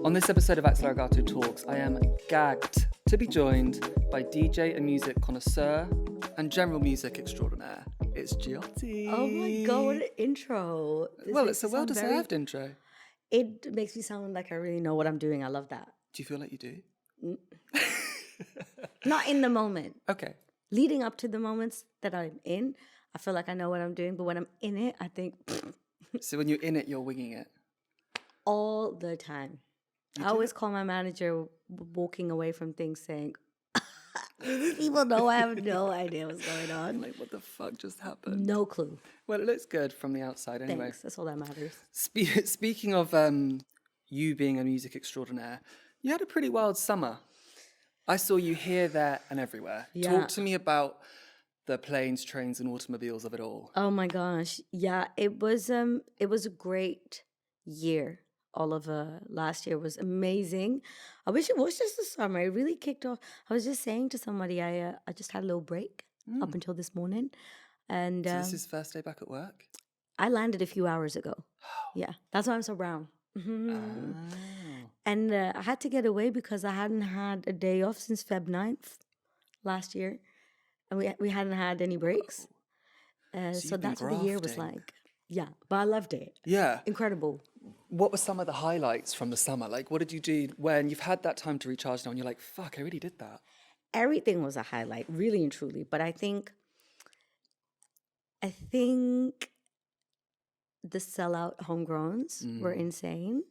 On this episode of Axel Arigato Talks, I am gagged to be joined by DJ and music connoisseur and general music extraordinaire. It's Jyoty. Oh my god, what an intro. Well, it's a well-deserved intro. It makes me sound like I really know what I'm doing. I love that. Do you feel like you do? Not in the moment. Okay. Leading up to the moments that I'm in, I feel like I know what I'm doing. But when I'm in it, I think So when you're in it, you're winging it? all the time. I always call my manager walking away from things saying, these people know I have no idea what's going on. Like, what the fuck just happened? No clue. Well, it looks good from the outside anyway. Thanks. That's all that matters. Speaking of you being a music extraordinaire, you had a pretty wild summer. I saw you here, there, and everywhere. Yeah. Talk to me about the planes, trains, and automobiles of it all. Oh my gosh. Yeah, it was a great year. All of last year was amazing. I wish it was just the summer. It really kicked off. I was just saying to somebody, I just had a little break up until this morning. And So this is first day back at work? I landed a few hours ago. Yeah, that's why I'm so brown. Oh. And I had to get away because I hadn't had a day off since Feb 9th last year. And we hadn't had any breaks. So So you've been that's what the year was grafting. like. Yeah, but I loved it. Yeah. Incredible. What were some of the highlights from the summer? Like, what did you do when you've had that time to recharge now and you're like, fuck, I really did that? Everything was a highlight, really and truly. But I think the sellout homegrowns were insane.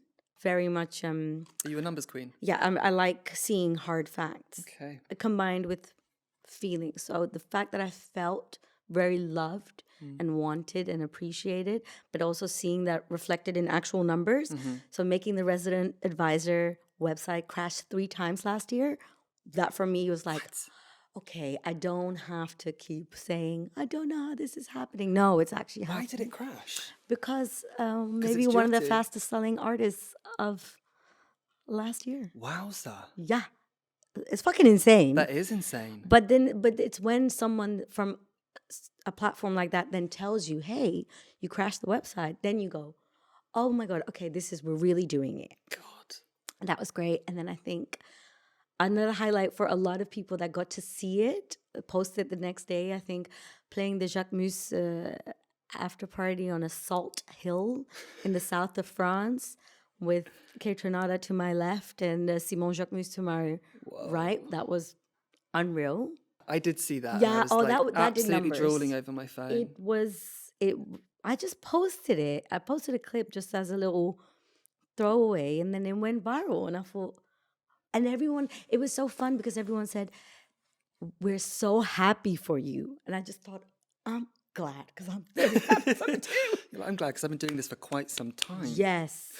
Very much, Are you a numbers queen? yeah, I like seeing hard facts Okay. combined with feelings. So the fact that I felt very loved and wanted and appreciated, but also seeing that reflected in actual numbers. So making the resident advisor website crash 3 times last year, that for me was like, okay, I don't have to keep saying, I don't know how this is happening. No, it's actually Why happening. did it crash? Because maybe it's one of the Jyoty. fastest selling artists of last year. Wowza. Yeah. It's fucking insane. That is insane. But it's when someone from a platform like that then tells you, hey, you crashed the website, then you go, oh my God, okay, we're really doing it. God. And that was great. And then I think another highlight for a lot of people that got to see it, posted the next day, I think, playing the Jacques Mus after party on a salt hill in the south of France with Kate Renata to my left and Simon Jacques Mus to my right. That was unreal. I did see that. Yeah, and I was that did absolutely numbers. drooling over my phone. I just posted it. I posted a clip just as a little throwaway, and then it went viral. And I thought, and everyone, it was so fun because everyone said, we're so happy for you. And I just thought, I'm glad because I'm very happy for you too. You're like, I'm glad because I've been doing this for quite some time. Yes.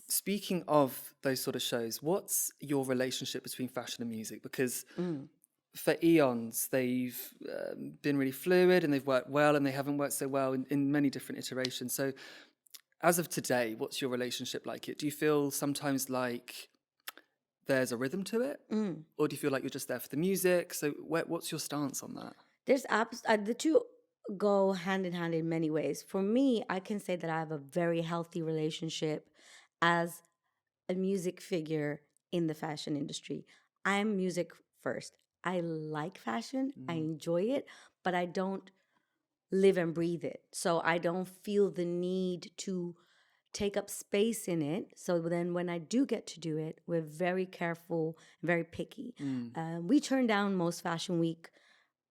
Speaking of those sort of shows, what's your relationship between fashion and music? Because for eons, they've been really fluid and they've worked well and they haven't worked so well in many different iterations. So as of today, what's your relationship like? Do you feel sometimes like there's a rhythm to it? Or do you feel like you're just there for the music? So what's your stance on that? There's the two go hand in hand in many ways. For me, I can say that I have a very healthy relationship as a music figure in the fashion industry. I'm music first. I like fashion. I enjoy it, but I don't live and breathe it. So I don't feel the need to take up space in it. So then when I do get to do it, we're very careful, very picky. We turn down most Fashion Week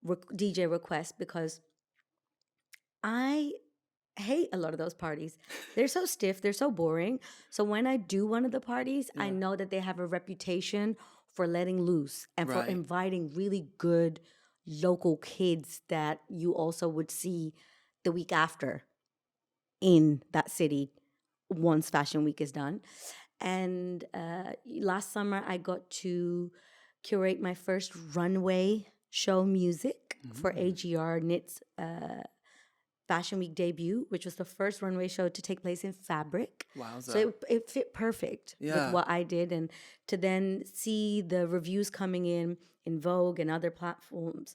DJ requests because I hate a lot of those parties. They're so stiff, they're so boring. So when I do one of the parties, I know that they have a reputation for letting loose and for inviting really good local kids that you also would see the week after in that city once Fashion Week is done. And last summer, I got to curate my first runway show music for AGR Knit's Fashion Week debut, which was the first runway show to take place in fabric. Wowza. So it fit perfect with what I did. And to then see the reviews coming in Vogue and other platforms.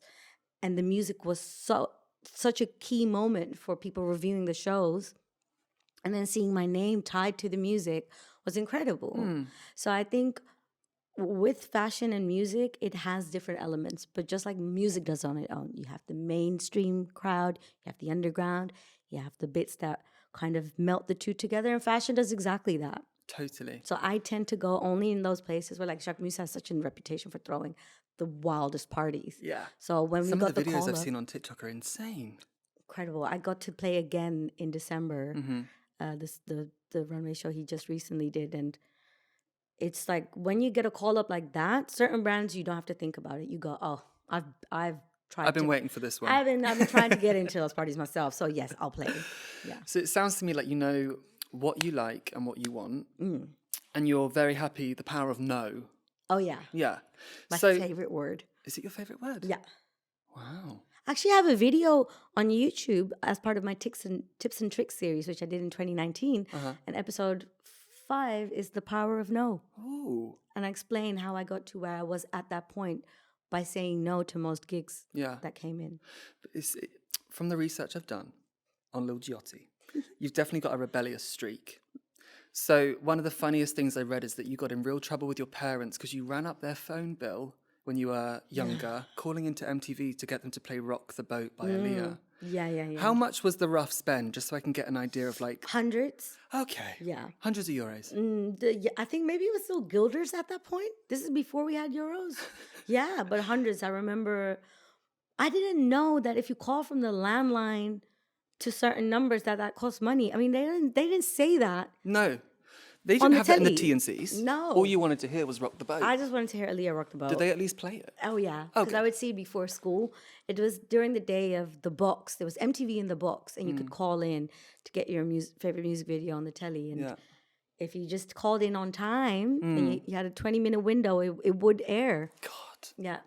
And the music was such a key moment for people reviewing the shows. And then seeing my name tied to the music was incredible. So I think with fashion and music, it has different elements, but just like music does on its own, you have the mainstream crowd, you have the underground, you have the bits that kind of melt the two together, and fashion does exactly that. Totally. So I tend to go only in those places where, like, Jacques Mus has such a reputation for throwing the wildest parties. Yeah. So when we Some got of the the videos call I've up, seen on TikTok are insane. incredible. I got to play again in December. The runway show he just recently did, and it's like when you get a call up like that, certain brands you don't have to think about it. You go, oh, I've tried. I've been waiting for this one. I've been trying to get into those parties myself. So yes, I'll play. Yeah. So it sounds to me like you know what you like and what you want, and you're very happy. The power of no. Oh yeah. Yeah. My So favorite word. is it your favorite word? Yeah. Wow. Actually, I have a video on YouTube as part of my tips and tricks series, which I did in 2019. And episode 5 is the power of no. Ooh. And I explain how I got to where I was at that point by saying no to most gigs that came in. From the research I've done on Lil Jyoty, you've definitely got a rebellious streak. So one of the funniest things I read is that you got in real trouble with your parents because you ran up their phone bill when you were younger, calling into MTV to get them to play Rock the Boat by Aaliyah. Yeah. How much was the rough spend, just so I can get an idea of like... Hundreds. Okay. Yeah. Hundreds of euros. I think maybe it was still guilders at that point. This is before we had euros. Yeah, but hundreds. I remember, I didn't know that if you call from the landline to certain numbers that costs money. I mean, they didn't say that. No. They didn't have that in the T&Cs. No. All you wanted to hear was Rock the Boat. I just wanted to hear Aaliyah Rock the Boat. Did they at least play it? Oh, yeah. Because I would see it before school. It was during the day of the box. There was MTV in the box, and you could call in to get your favorite music video on the telly. And if you just called in on time, and you had a 20-minute window, it would air. God. Yeah.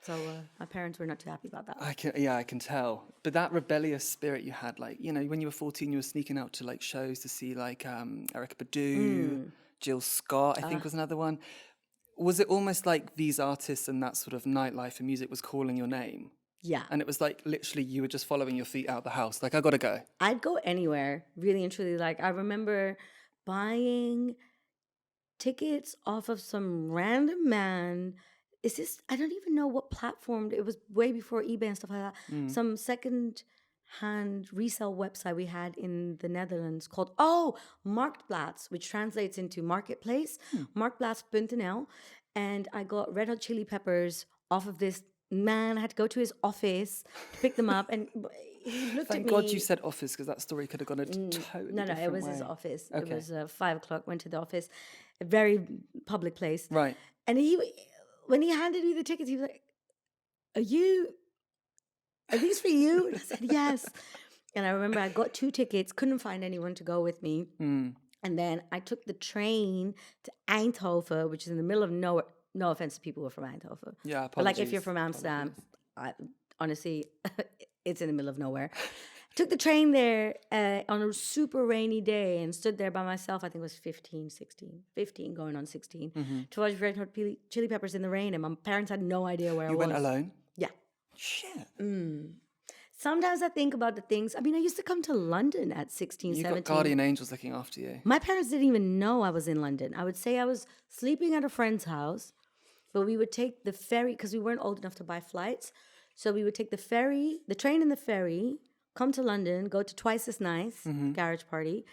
So my parents were not too happy about that. I can tell. But that rebellious spirit you had, like, you know, when you were 14, you were sneaking out to like shows to see like Erykah Badu, Jill Scott, I think was another one. Was it almost like these artists and that sort of nightlife and music was calling your name? Yeah. And it was like literally you were just following your feet out the house. Like, I got to go. I'd go anywhere, really and truly. Like, I remember buying tickets off of some random man. I don't even know what platform. It was way before eBay and stuff like that. Some second-hand resale website we had in the Netherlands called, Marktplaats, which translates into marketplace. Marktplaats.nl. And I got Red Hot Chili Peppers off of this man. I had to go to his office to pick them up. And he looked at me. Thank God you said office, because that story could have gone a totally different way. No, it was his office. Okay. It was 5 o'clock, went to the office. A very public place. Right. And when he handed me the tickets, he was like, are these for you? And I said, yes. And I remember I got 2 tickets, couldn't find anyone to go with me. And then I took the train to Eindhoven, which is in the middle of nowhere. No offense to people who are from Eindhoven. Yeah, apologies. But like if you're from Amsterdam, honestly, it's in the middle of nowhere. Took the train there on a super rainy day and stood there by myself. I think it was 15 going on 16, to watch Red Hot Chili Peppers in the rain. And my parents had no idea where I was. You went alone? Yeah. Shit. Sometimes I think about the things. I mean, I used to come to London at 16, 17. You got guardian angels looking after you. My parents didn't even know I was in London. I would say I was sleeping at a friend's house, but we would take the ferry because we weren't old enough to buy flights. So we would take the train and the ferry, come to London, go to Twice as Nice, garage party.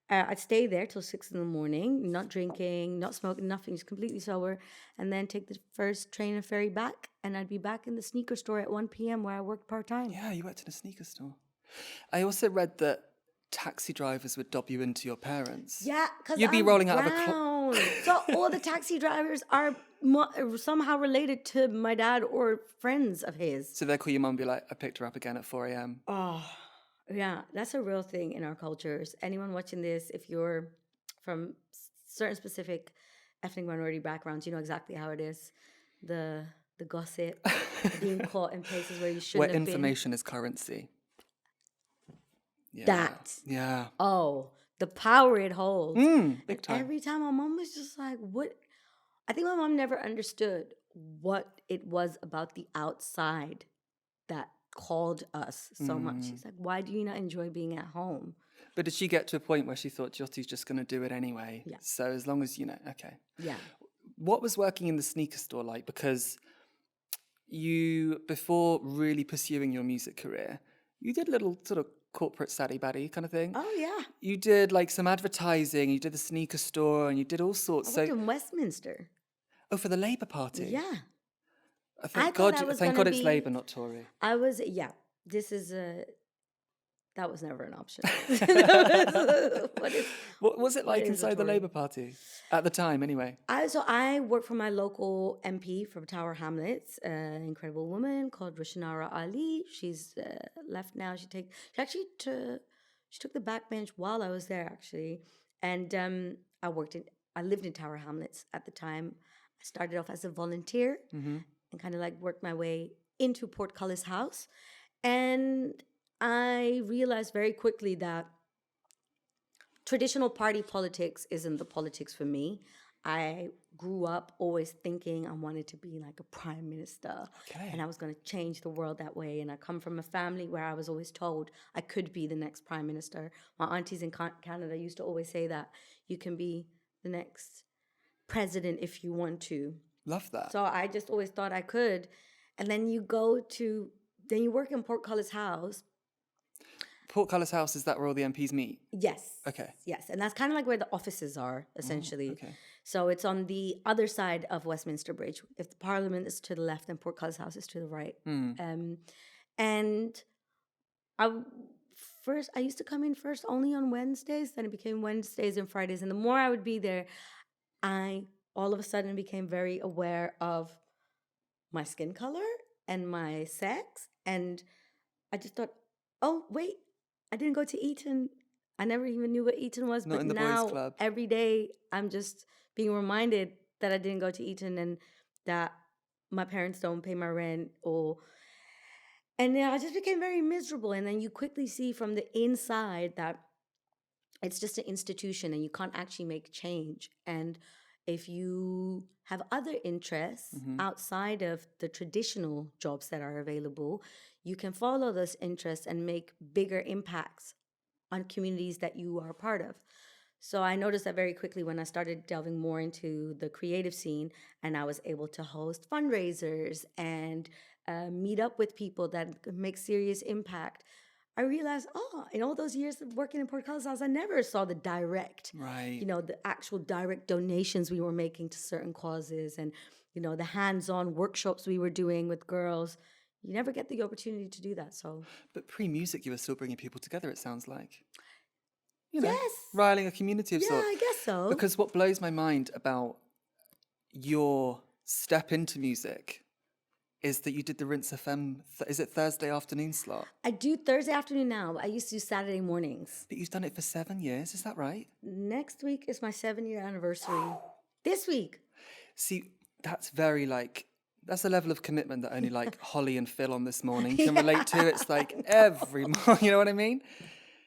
I'd stay there till 6 in the morning, not drinking, not smoking, nothing, just completely sober. And then take the first train and ferry back. And I'd be back in the sneaker store at 1 p.m. where I worked part-time. Yeah, you worked in a sneaker store. I also read that taxi drivers would dob you into your parents. Yeah, because you'd be rolling out of a So all the taxi drivers are somehow related to my dad or friends of his. So they'd call your mum and be like, I picked her up again at 4 a.m. Oh, yeah, that's a real thing in our cultures. Anyone watching this, if you're from certain specific ethnic minority backgrounds, you know exactly how it is. The gossip, being caught in places where you shouldn't have been. Where information is currency. Yeah. That. Yeah. Oh, the power it holds. Big time. Every time my mom was just like, what? I think my mom never understood what it was about the outside that called us so much. She's like, why do you not enjoy being at home? But did she get to a point where she thought Jyoty's just going to do it anyway? Yeah. So as long as, okay. Yeah. What was working in the sneaker store like? Because you, before really pursuing your music career, you did a little sort of corporate saddy-baddy kind of thing. Oh, yeah. You did like some advertising, you did the sneaker store, and you did all sorts. I worked in Westminster. Oh, for the Labour Party? Yeah. Thank thought God, I was thank God gonna it's be- Labour, not Tory. This is that was never an option. What was it like is a inside the Tory? Labour Party? At the time, anyway. I work for my local MP from Tower Hamlets, an incredible woman called Rushanara Ali. She's left now. She took the backbench while I was there, actually. And I lived in Tower Hamlets at the time. I started off as a volunteer and kind of like worked my way into Portcullis House. And I realized very quickly that traditional party politics isn't the politics for me. I grew up always thinking I wanted to be like a prime minister. Okay. And I was going to change the world that way. And I come from a family where I was always told I could be the next prime minister. My aunties in Canada used to always say that you can be the next president if you want to. Love that. So I just always thought I could. And then you work in Portcullis House. Portcullis House, is that where all the MPs meet? Yes. Okay. Yes. And that's kind of like where the offices are, essentially. okay. So it's on the other side of Westminster Bridge. If the Parliament is to the left and Portcullis House is to the right. And I used to come in first only on Wednesdays. Then it became Wednesdays and Fridays. And the more I would be there, I all of a sudden became very aware of my skin color and my sex. And I just thought, oh, wait, I didn't go to Eton. I never even knew what Eton was. Not but in the now, boys' club. every day, I'm just being reminded that I didn't go to Eton and that my parents don't pay my rent. And then I just became very miserable. And then you quickly see from the inside that it's just an institution and you can't actually make change. And if you have other interests outside of the traditional jobs that are available, you can follow those interests and make bigger impacts on communities that you are a part of. So I noticed that very quickly when I started delving more into the creative scene, and I was able to host fundraisers and meet up with people that make serious impact. I realized, in all those years of working in Portcullis House, I never saw the direct, Right. the actual direct donations we were making to certain causes and, the hands-on workshops we were doing with girls. You never get the opportunity to do that, so. But pre-music, you were still bringing people together, it sounds like. Yes. Riling a community of Yeah, sorts. I guess so. Because what blows my mind about your step into music is that you did the Rinse FM, is it Thursday afternoon slot? I do Thursday afternoon now. I used to do Saturday mornings. But you've done it for 7 years, is that right? Next week is my 7-year anniversary. This week. See, that's very that's a level of commitment that only Holly and Phil on This Morning can relate to. It's like every morning, you know what I mean?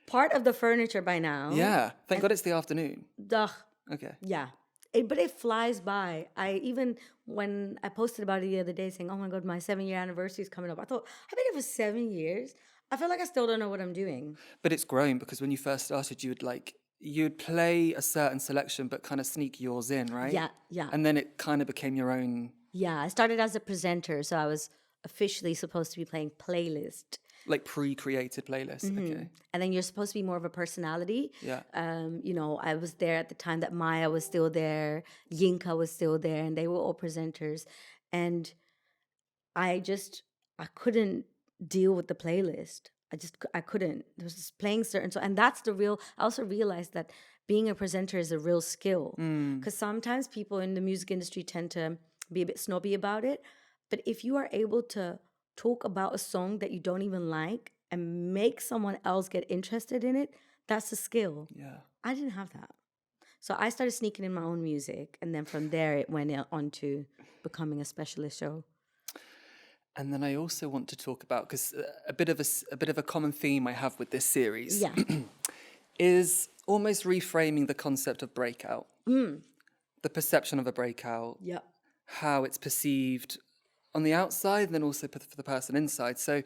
Part of the furniture by now. Yeah. Thank God it's the afternoon. Ugh. Okay. Yeah. But it flies by. When I posted about it the other day saying, oh my God, my 7-year anniversary is coming up, I thought, I've been here for 7 years. I feel like I still don't know what I'm doing. But it's grown because when you first started, you'd play a certain selection but kind of sneak yours in, right? Yeah. And then it kind of became your own. Yeah, I started as a presenter, so I was officially supposed to be playing playlist. Like pre-created playlists, okay. And then you're supposed to be more of a personality. Yeah. I was there at the time that Maya was still there, Yinka was still there, and they were all presenters. And I couldn't deal with the playlist. I couldn't. There was just playing certain, and that's I also realized that being a presenter is a real skill. Because sometimes people in the music industry tend to be a bit snobby about it. But if you are able to talk about a song that you don't even like and make someone else get interested in it, that's a skill. Yeah. I didn't have that. So I started sneaking in my own music, and then from there it went on to becoming a specialist show. And then I also want to talk about, because a bit of a common theme I have with this series is almost reframing the concept of breakout. The perception of a breakout. Yeah. How it's perceived on the outside and then also for the person inside. So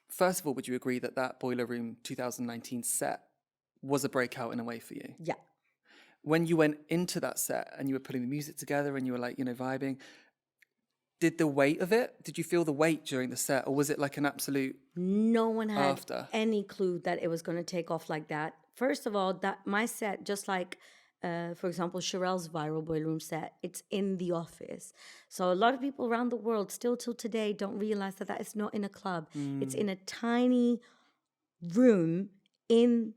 first of all, would you agree that Boiler Room 2019 set was a breakout in a way for you. Yeah. When you went into that set and you were putting the music together and you were like, vibing, did the weight of it, did you feel the weight during the set, or was it like an absolute No one had after? any clue that it was going to take off like that. First of all, that my set, just like, for example, Sherelle's viral Boiler Room set, it's in the office. So a lot of people around the world still till today don't realize that it's not in a club. It's in a tiny room in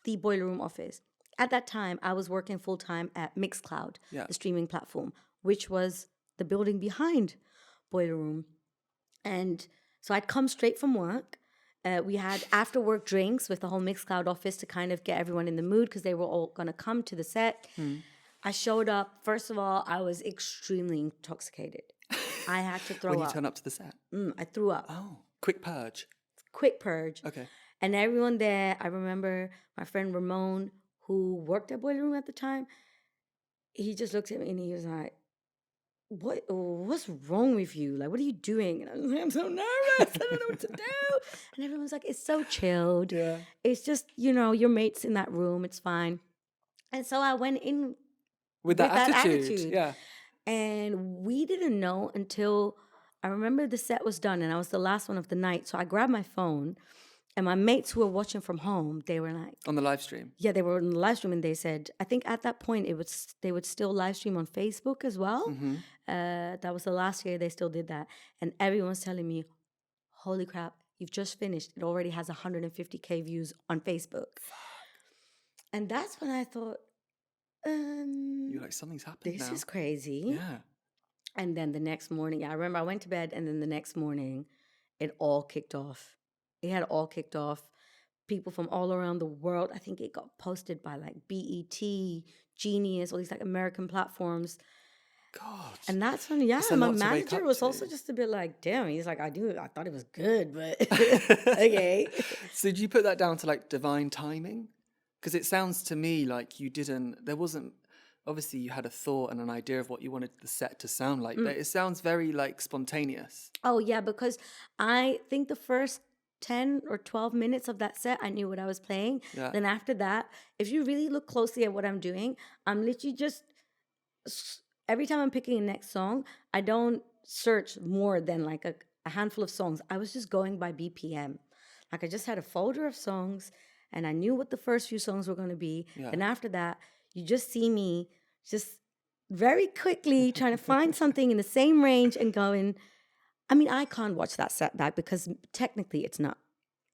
the Boiler Room office. At that time, I was working full-time at Mixcloud, the streaming platform, which was the building behind Boiler Room. And so I'd come straight from work. We had after work drinks with the whole Mixcloud office to kind of get everyone in the mood because they were all going to come to the set. I showed up. First of all, I was extremely intoxicated. I had to throw up. When you turn up to the set? I threw up. Oh, quick purge. Quick purge. Okay. And everyone there, I remember my friend Ramon, who worked at Boiler Room at the time, he just looked at me and he was like, what's wrong with you? Like, what are you doing? And I was like, I'm so nervous. I don't know what to do. And everyone's like, it's so chilled. Yeah. It's just, your mate's in that room. It's fine. And so I went in with that attitude. Yeah. And we didn't know until I remember the set was done and I was the last one of the night. So I grabbed my phone. And my mates who were watching from home, they were like... On the live stream? Yeah, they were on the live stream and they said... I think at that point, they would still live stream on Facebook as well. Mm-hmm. That was the last year they still did that. And everyone was telling me, holy crap, you've just finished. It already has 150K views on Facebook. And that's when I thought... You're like, something's happened This now. is crazy. Yeah. And then the next morning, I remember I went to bed and then the next morning, it all kicked off. It had all kicked off. People from all around the world. I think it got posted by like BET, Genius, all these like American platforms. God. And that's when, my manager was also just a bit like, damn. He's like, I thought it was good, but okay. So did you put that down to like divine timing? Because it sounds to me like there wasn't, obviously you had a thought and an idea of what you wanted the set to sound like, but it sounds very like spontaneous. Oh yeah, because I think the first 10 or 12 minutes of that set, I knew what I was playing. Yeah. Then after that, if you really look closely at what I'm doing, I'm literally just, every time I'm picking a next song, I don't search more than like a handful of songs. I was just going by BPM. Like I just had a folder of songs and I knew what the first few songs were going to be. Yeah. Then after that, you just see me just very quickly trying to find something in the same range and going... I mean, I can't watch that set back because technically it's not.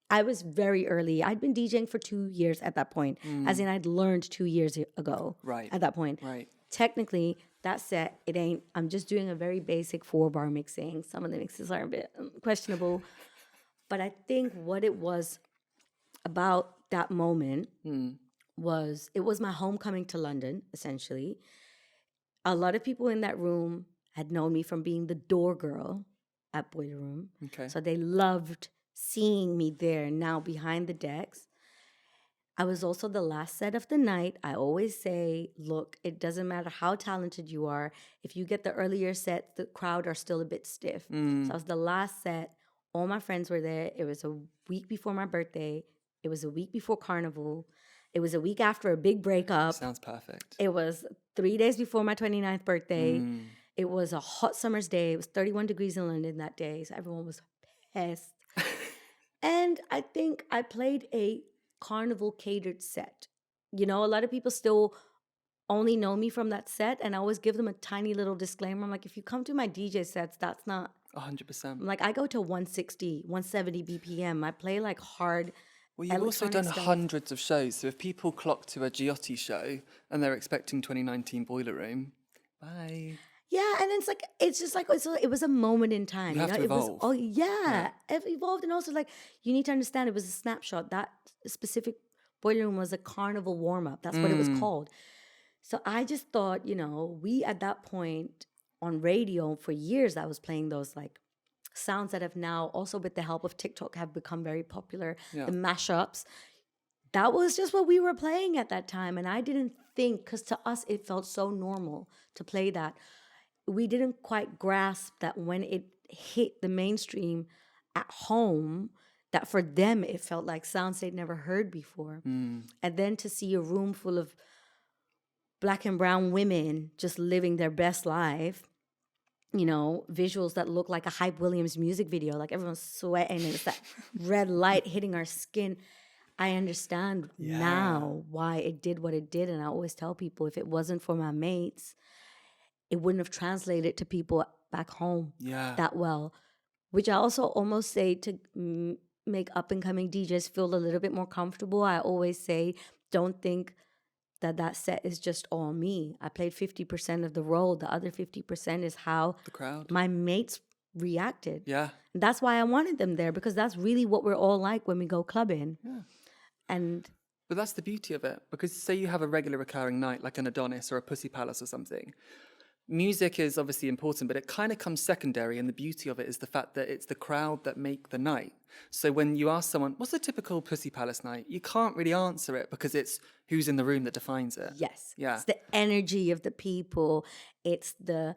I was very early. I'd been DJing for 2 years at that point, as in I'd learned 2 years ago at that point. Right. Technically, that set, it ain't, I'm just doing a very basic 4-bar mixing. Some of the mixes are a bit questionable. But I think what it was about that moment was, it was my homecoming to London, essentially. A lot of people in that room had known me from being the door girl at Boiler Room. Okay. So they loved seeing me there now behind the decks. I was also the last set of the night. I always say, look, it doesn't matter how talented you are. If you get the earlier set, the crowd are still a bit stiff. So I was the last set. All my friends were there. It was a week before my birthday. It was a week before Carnival. It was a week after a big breakup. Sounds perfect. It was 3 days before my 29th birthday. It was a hot summer's day. It was 31 degrees in London that day. So everyone was pissed. And I think I played a Carnival catered set. A lot of people still only know me from that set. And I always give them a tiny little disclaimer. I'm like, if you come to my DJ sets, that's not... 100%. Like, I go to 160, 170 BPM. I play like hard... Well, you've also done hundreds of shows. So if people clock to a Jyoty show and they're expecting 2019 Boiler Room, bye... Yeah, and it's just like it was a moment in time. You have to evolve. It evolved, and also like you need to understand it was a snapshot. That specific Boiler Room was a carnival warm up. That's what it was called. So I just thought, we at that point on radio for years, I was playing those like sounds that have now also with the help of TikTok have become very popular. Yeah. The mashups. That was just what we were playing at that time, and I didn't think, because to us it felt so normal to play that. We didn't quite grasp that when it hit the mainstream at home, that for them it felt like sounds they'd never heard before. And then to see a room full of Black and brown women just living their best life, you know, visuals that look like a Hype Williams music video, like everyone's sweating and it's that red light hitting our skin. I understand now why it did what it did. And I always tell people, if it wasn't for my mates, it wouldn't have translated to people back home that well. Which I also almost say to make up and coming DJs feel a little bit more comfortable. I always say, don't think that set is just all me. I played 50% of the role. The other 50% is how the crowd, my mates reacted. Yeah. And that's why I wanted them there, because that's really what we're all like when we go clubbing. Yeah. But that's the beauty of it. Because say you have a regular recurring night, like an Adonis or a Pussy Palace or something. Music is obviously important, but it kind of comes secondary. And the beauty of it is the fact that it's the crowd that make the night. So when you ask someone, what's a typical Pussy Palace night? You can't really answer it because it's who's in the room that defines it. Yes. Yeah. It's the energy of the people. It's the,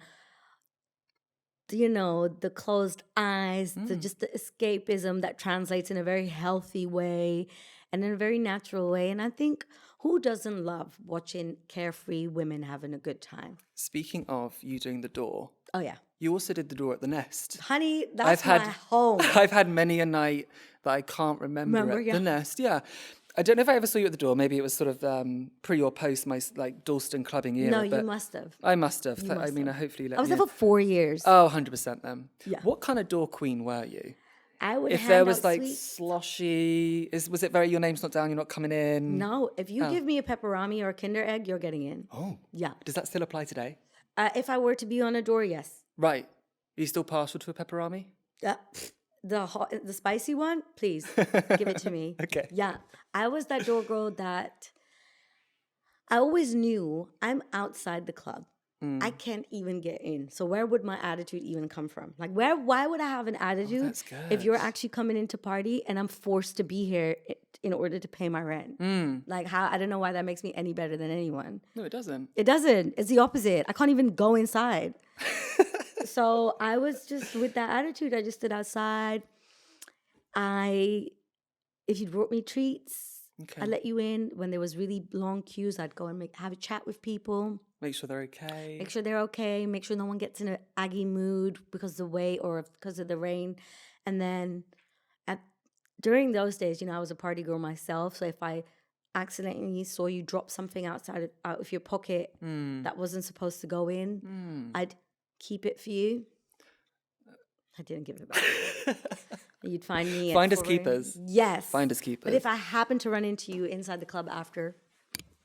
you know, the closed eyes, just the escapism that translates in a very healthy way and in a very natural way. And I think, who doesn't love watching carefree women having a good time? Speaking of you doing the door. Oh, yeah. You also did the door at the Nest. Honey, that's my home. I've had many a night that I can't remember at the Nest. Yeah. I don't know if I ever saw you at the door. Maybe it was sort of pre or post my like Dalston clubbing era. No, you must have. I must have. I mean, hopefully I was there for 4 years. Oh, 100% then. Yeah. What kind of door queen were you? I would if hand there was out like sweets. Sloshy, was it very your name's not down, you're not coming in? No, if you give me a pepperami or a Kinder egg, you're getting in. Oh. Yeah. Does that still apply today? If I were to be on a door, yes. Right. Are you still partial to a pepperami? The spicy one, please give it to me. Okay. Yeah. I was that door girl that I always knew I'm outside the club. I can't even get in. So where would my attitude even come from? Like, why would I have an attitude that's good. if you're actually coming into party and I'm forced to be here in order to pay my rent? Like, how? I don't know why that makes me any better than anyone. No, it doesn't. It doesn't. It's the opposite. I can't even go inside. So I was just with that attitude. I just stood outside. If you brought me treats, I'd let you in. When there was really long queues, I'd go and have a chat with people. Make sure they're okay. Make sure they're okay. Make sure no one gets in an aggy mood because of the way or because of the rain. And then during those days, you know, I was a party girl myself. So if I accidentally saw you drop something out of your pocket that wasn't supposed to go in, I'd keep it for you. I didn't give it back. You'd find me. Finders keepers. Yes. Finders keepers. But if I happened to run into you inside the club after,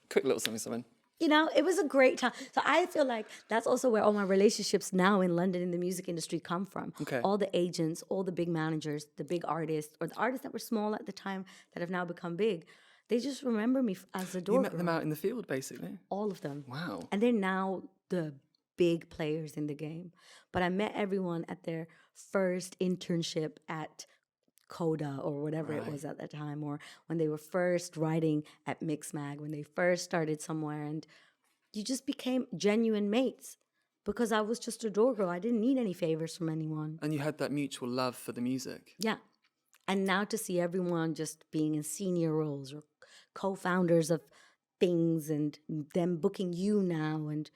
quick little something. You know, it was a great time. So I feel like that's also where all my relationships now in London in the music industry come from. Okay. All the agents, all the big managers, the big artists, or the artists that were small at the time that have now become big. They just remember me as a door girl. You met them out in the field, basically? All of them. Wow. And they're now the big players in the game. But I met everyone at their first internship at Coda or whatever it was at that time, or when they were first writing at Mixmag, when they first started somewhere, and you just became genuine mates because I was just a door girl. I didn't need any favors from anyone. And you had that mutual love for the music. Yeah. And now to see everyone just being in senior roles or co-founders of things and them booking you now, and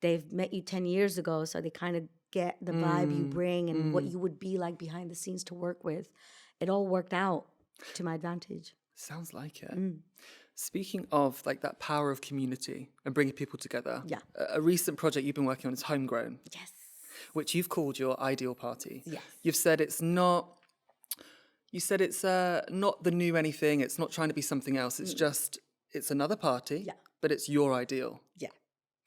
they've met you 10 years ago, so they kind of get the vibe you bring and what you would be like behind the scenes to work with. It all worked out to my advantage. Sounds like it. Speaking of like that power of community and bringing people together, a recent project you've been working on is Homegrown. Yes. Which you've called your ideal party. Yes. You've said it's not. You said it's not the new anything. It's not trying to be something else. It's just it's another party. Yeah. But it's your ideal. Yeah.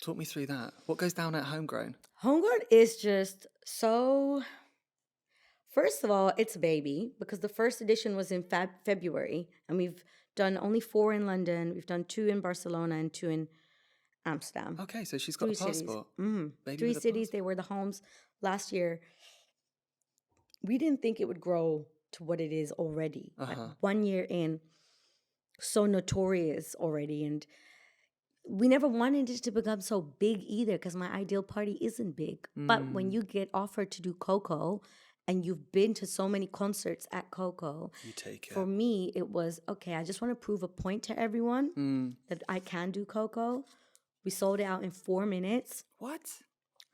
Talk me through that. What goes down at Homegrown? Homegrown is just so. First of all, it's a baby because the first edition was in February, and we've done only 4 in London. We've done 2 in Barcelona and 2 in Amsterdam. Okay, so she's got 3 a passport. cities. 3 cities. They were the homes. Last year, we didn't think it would grow to what it is already. Like 1 year in, so notorious already, and we never wanted it to become so big either because my ideal party isn't big. But when you get offered to do Coco and you've been to so many concerts at Coco, You take it. for me, it was, okay, I just want to prove a point to everyone that I can do Coco. We sold it out in 4 minutes What?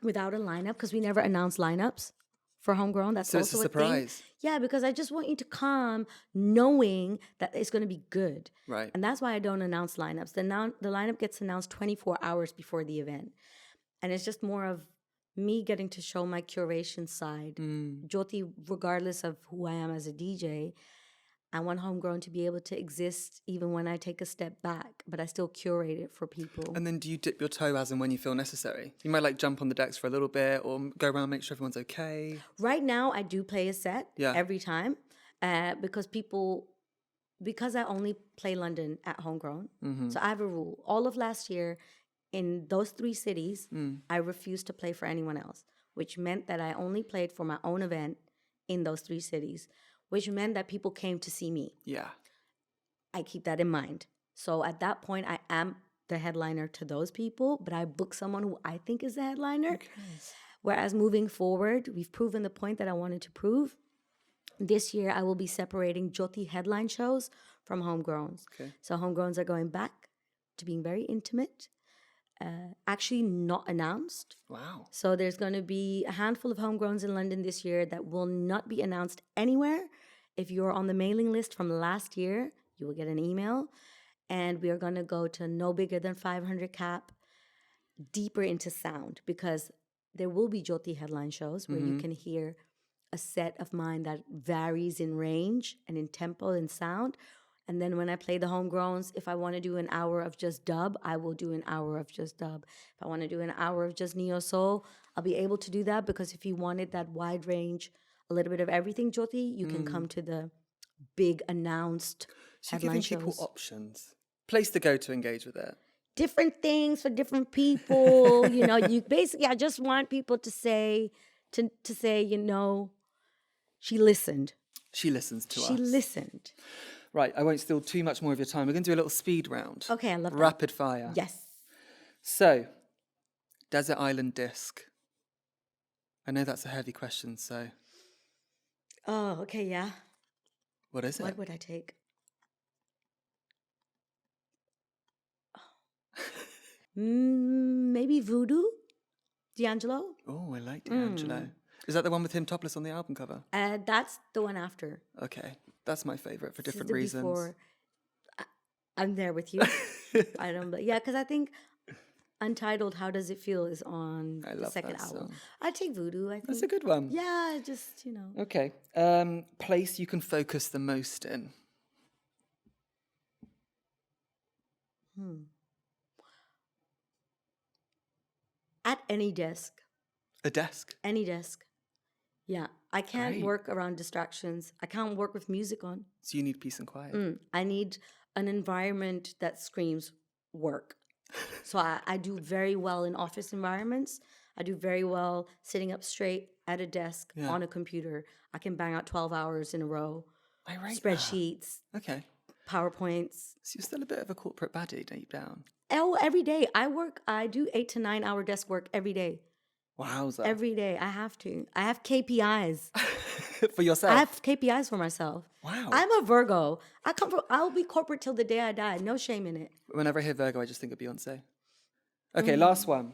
without a lineup because we never announced lineups for Homegrown. That's So it's also a thing. surprise. Yeah, because I just want you to come knowing that it's going to be good. Right. And that's why I don't announce lineups. The lineup gets announced 24 hours before the event. And it's just more of me getting to show my curation side. Jyoty, regardless of who I am as a DJ, I want Homegrown to be able to exist even when I take a step back, but I still curate it for people. And then do you dip your toe as and when you feel necessary? You might like jump on the decks for a little bit or go around, make sure everyone's okay. Right now, I do play a set every time because I only play London at Homegrown. So I have a rule. All of last year, in those 3 cities, I refused to play for anyone else, which meant that I only played for my own event in those 3 cities, which meant that people came to see me. Yeah. I keep that in mind. So at that point, I am the headliner to those people, but I book someone who I think is the headliner. Okay. Whereas moving forward, we've proven the point that I wanted to prove. This year, I will be separating Jyoty headline shows from Homegrowns. Okay. So Homegrowns are going back to being very intimate. Actually not announced. Wow. So there's going to be a handful of Homegrowns in London this year that will not be announced anywhere. If you're on the mailing list from last year, you will get an email. And we are going to go to no bigger than 500 cap, deeper into sound, because there will be Jyoty headline shows where you can hear a set of mine that varies in range and in tempo and sound. And then when I play the Homegrowns, if I want to do an hour of just dub, I will do an hour of just dub. If I want to do an hour of just neo soul, I'll be able to do that, because if you wanted that wide range, a little bit of everything, Jyoty, you can come to the big announced So you're headline giving people shows. options. Place to go to engage with it. Different things for different people. You basically, I just want people to say, she listened. She listens to us. She listened. Right, I won't steal too much more of your time. We're going to do a little speed round. Okay, I love that. Rapid fire. Yes. So, desert island disc. I know that's a heavy question, so Oh, okay, yeah. what is it? What would I take? Maybe Voodoo? D'Angelo? Oh, I like D'Angelo. Is that the one with him topless on the album cover? That's the one after. Okay, that's my favourite for This is different the reasons. before. I'm there with you. I don't, but yeah, because I think Untitled, How Does It Feel is on I the love second that album. song. I'd take Voodoo, I think. That's a good one. Yeah, just, Okay, place you can focus the most in. At any desk. A desk. Any desk. Yeah. I can't Great. work around distractions. I can't work with music on. So you need peace and quiet. I need an environment that screams work. So I do very well in office environments. I do very well sitting up straight at a desk on a computer. I can bang out 12 hours in a row. I rate Spreadsheets, that. Okay. PowerPoints. So you're still a bit of a corporate baddie deep down. Oh, every day. I do 8 to 9 hour desk work every day. Wowza. Every day. I have to. I have KPIs. For yourself? I have KPIs for myself. Wow. I'm a Virgo. I'll be corporate till the day I die. No shame in it. Whenever I hear Virgo, I just think of Beyonce. Okay, last one.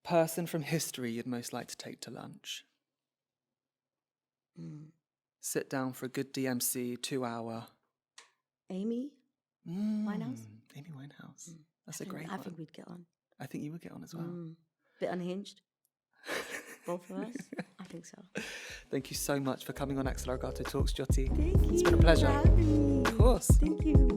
Person from history you'd most like to take to lunch. Sit down for a good DMC, 2-hour. Amy Winehouse? Amy Winehouse. That's a great I one. think we'd get on. I think you would get on as well. Bit unhinged. Both of us? I think so. Thank you so much for coming on Axel Arigato Talks, Jyoty. Thank you. It's been a pleasure. For having me. Of course. Thank you.